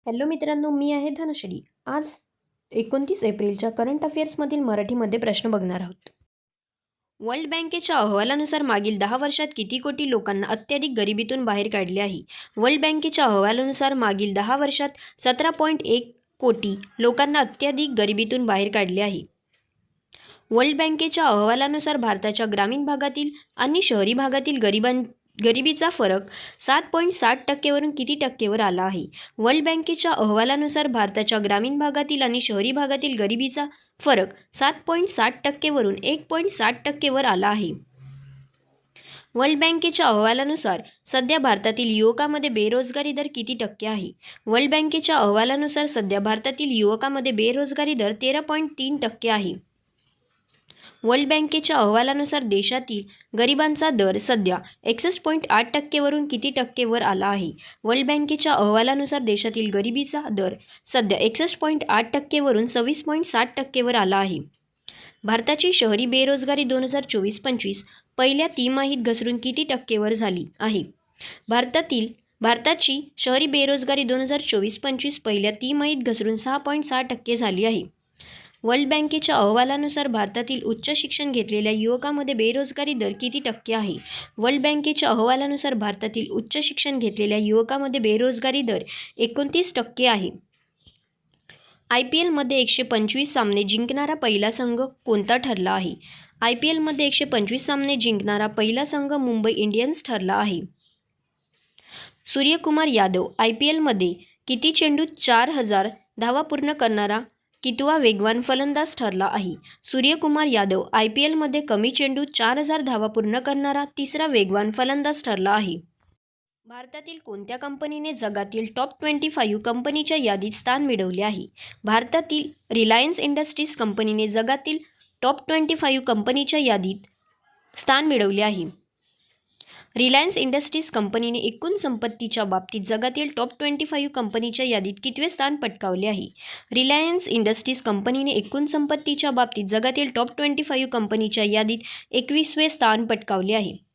Hello मित्रांनो, मी आहे धनश्री. आज 29 एप्रिलच्या करंट अफेअर्समधील मराठीमध्ये प्रश्न बघणार आहोत. वर्ल्ड बँकेच्या अहवालानुसार मागील 10 वर्षात किती कोटी लोकांना अत्याधिक गरिबीतून बाहेर काढले आहे? वर्ल्ड बँकेच्या अहवालानुसार मागील 10 वर्षात 17.1 कोटी लोकांना अत्याधिक गरिबीतून बाहेर काढले आहे. वर्ल्ड बँकेच्या अहवालानुसार भारताच्या ग्रामीण भागातील आणि शहरी भागातील गरिबीचा फरक 7.7% वरून किती टक्केवर आला आहे? वर्ल्ड बँकेच्या अहवालानुसार भारताच्या ग्रामीण भागातील आणि शहरी भागातील गरिबीचा फरक 7.7% वरून 1.7% वर आला आहे. वर्ल्ड बँकेच्या अहवालानुसार सध्या भारतातील युवकांमध्ये बेरोजगारी दर किती टक्के आहे? वर्ल्ड बँकेच्या अहवालानुसार सध्या भारतातील युवकांमध्ये बेरोजगारी दर 13.3% आहे. वर्ल्ड बँकेच्या अहवालानुसार देशातील गरिबांचा दर सध्या 61.8% वरून किती टक्केवर आला आहे? वर्ल्ड बँकेच्या अहवालानुसार देशातील गरिबीचा दर सध्या 61.8% वरून 26.7% वर आला आहे. भारताची शहरी बेरोजगारी 2024-25 पहिल्या तिमाहीत घसरून किती टक्केवर झाली आहे? भारताची शहरी बेरोजगारी 2024-25 पहिल्या तिमाहीत घसरून 6.6% झाली आहे. वर्ल्ड बँकेच्या अहवालानुसार भारतातील उच्च शिक्षण घेतलेल्या युवकांमध्ये बेरोजगारी दर किती टक्के आहे? वर्ल्ड बँकेच्या अहवालानुसार भारतातील उच्च शिक्षण घेतलेल्या युवकांमध्ये बेरोजगारी दर 29% आहे. IPLमध्ये 125 सामने जिंकणारा पहिला संघ कोणता ठरला आहे? IPLमध्ये 125 सामने जिंकणारा पहिला संघ मुंबई इंडियन्स ठरला आहे. सूर्यकुमार यादव IPLमध्ये किती चेंडूत 4000 धावा पूर्ण करणारा कितवा वेगवान फलंदाज ठरला आहे? सूर्यकुमार यादव IPLमध्ये कमी चेंडूत 4000 धावा पूर्ण करणारा तिसरा वेगवान फलंदाज ठरला आहे. भारतातील कोणत्या कंपनीने जगातील टॉप 25 कंपनीच्या यादीत स्थान मिळवले आहे? भारतातील रिलायन्स इंडस्ट्रीज कंपनीने जगातील टॉप 25 कंपनीच्या यादीत स्थान मिळवले आहे. रिलायन्स इंडस्ट्रीज कंपनीने एकूण संपत्तीच्या बाबतीत जगातील टॉप 25 कंपनीच्या यादीत कितवे स्थान पटकावले आहे? रिलायन्स इंडस्ट्रीज कंपनीने एकूण संपत्तीच्या बाबतीत जगातील टॉप 25 कंपनीच्या यादीत 21वे स्थान पटकावले आहे.